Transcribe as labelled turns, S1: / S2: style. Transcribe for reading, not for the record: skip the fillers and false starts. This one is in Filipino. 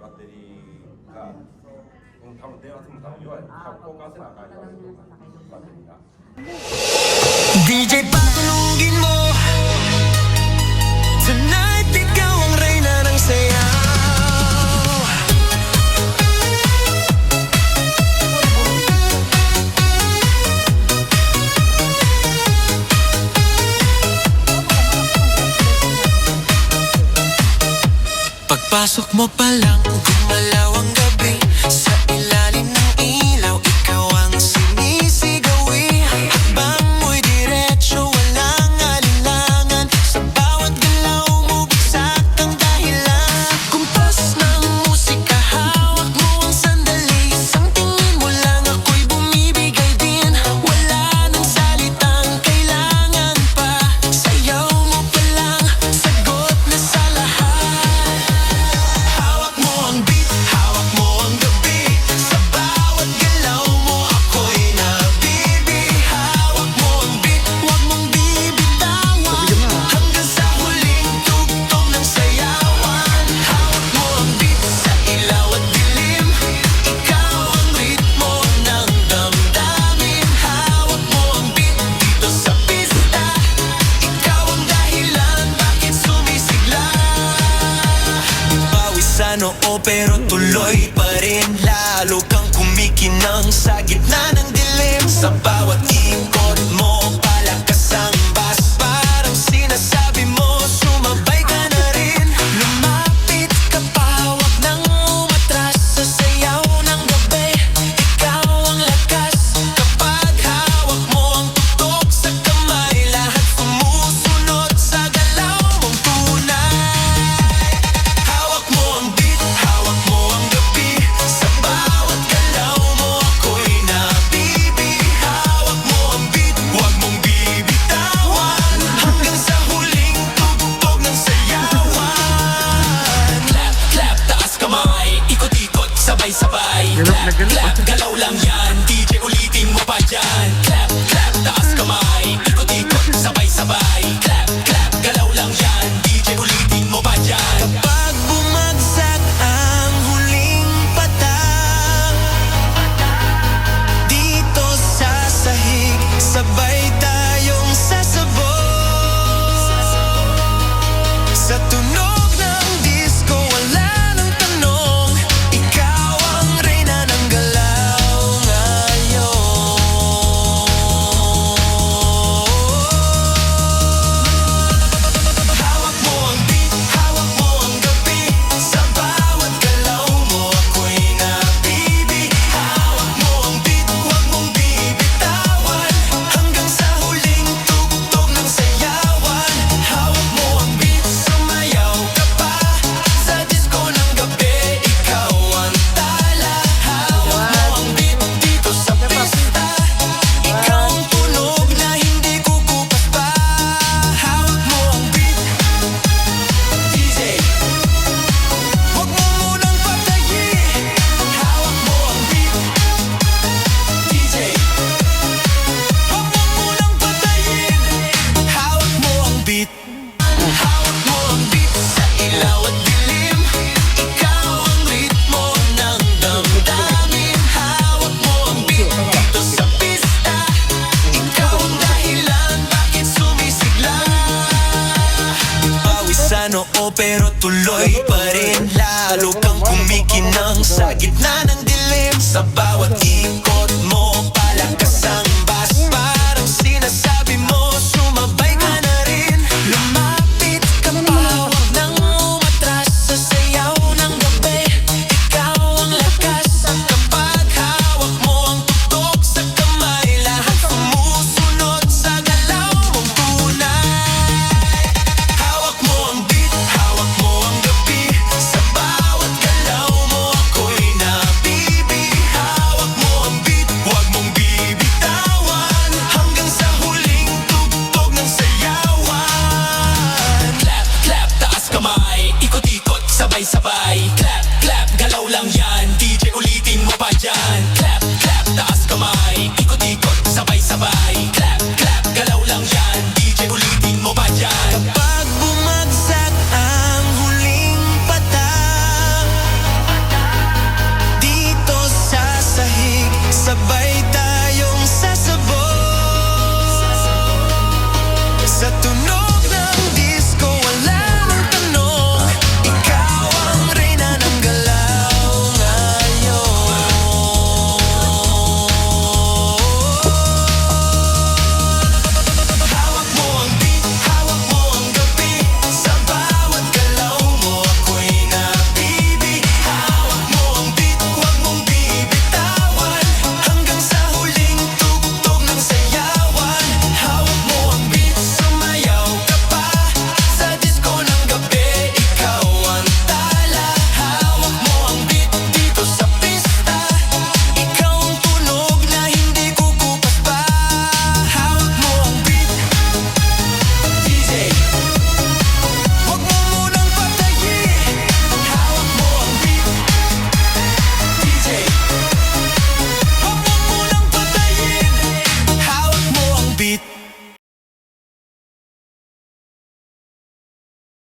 S1: 배터리가 다음 내일 같으면 다 하고 가스나 가지고 배터리가
S2: DJ patulugin mo tonight, ikaw ang reyna ng sayaw. Pagpasok mo pa lang, gumalaw ang gabi. Sa ilalim ng ilaw, ikaw ang sinisigawi. Hakbang mo'y diretso, walang alinlangan. Sa bawat galaw mo, bagsak ang dahilan. Kumpas ng musika, hawak mo ang sandali. Isang tingin mo lang, ako'y bumibigay din. Wala nang salitang kailangan pa. Sayaw mo pa lang, sagot na sa lahat. Hawak mo ang beat, hawak mo ang gabi. Sa bawat galaw mo, ako'y nabibi. Hawak mo ang beat, huwag mong bibitawan. Hanggang sa huling tugtog ng sayawan. Hawak mo ang beat, sa ilaw at dilim. Ikaw ang ritmo ng damdamin. Hawak mo ang beat, dito sa pista. Ikaw ang dahilan, bakit sumisigla. Pawis sa noo pero tuloy pa rin. Lalo kang kumikinang sa gitna ng dilim. Sa bawat ikot mo, palakas ang bass. Parang sinasabi mo, sumabay ka na rin. Lumapit ka pa, huwag nang umatras. Sa sayaw ng gabi, ikaw ang lakas. Kapag hawak mo ang tutok sa kamay, lahat sumusunod sa galaw mong tunay. Hawak mo ang beat, hawak mo ang gabi. Sa bawat galaw mo, ako'y nabibi. Hawak mo ang beat, huwag mong bibitawan. Hanggang sa huling tugtog ng sayawan. Clap, clap, taas kamay. Ikot-ikot, sabay-sabay. Clap, clap, galaw lang yan. DJ ulitin mo pa dyan. Clap, clap, taas kamay. Ikot-ikot, sabay-sabay. Clap, clap, galaw lang yan. DJ ulitin mo pa dyan. Kapag bumagsak ang huling patang, dito sa sahig, sabay tayong sasabog. Sa tunog ng disco, wala nang tanong. Ikaw ang reyna ng galaw ngayon. Hawak mo ang beat, hawak mo ang gabi. Sa bawat galaw mo, ako'y nabibi. Hawak mo ang beat, huwag mong bibitawan. Hanggang sa huling tugtog ng sayawan. Hawak mo ang beat, sumayaw ka pa. Sa disco ng gabi, ikaw ang tala. Hawak mo ang beat, dito sa pista. Ikaw ang tunog na hindi kukupas pa. Hawak mo ang beat, DJ. Huwag mo munang patayin. Hawak mo ang beat, DJ. Huwag mo munang patayin. Hawak mo ang beat. Hawak mo ang beat, sa ilaw at dilim. Ikaw ang ritmo ng damdamin. Hawak mo ang beat, dito sa pista. Ikaw ang dahilan, bakit sumisigla. Pawis sa noo pero tuloy pa rin. Lalo kang kumikinang sa gitna ng dilim. Sa bawat ikot mo, palakas ang bass. Parang sinasabi mo, sumabay ka na rin. Lumapit ka pa, huwag nang umatras. Sa sayaw ng gabi, ikaw ang lakas. Kapag hawak mo ang tutok sa kamay, lahat sumusunod sa galaw mong tunay. Hawak mo ang beat, hawak mo ang gabi. Sa bawat galaw mo, ako'y nabibi. Hawak mo ang beat, huwag mong bibitawan. Hanggang sa huling tugtog ng sayawan. Clap, clap, taas kamay. Ikot-ikot, sabay-sabay. Clap,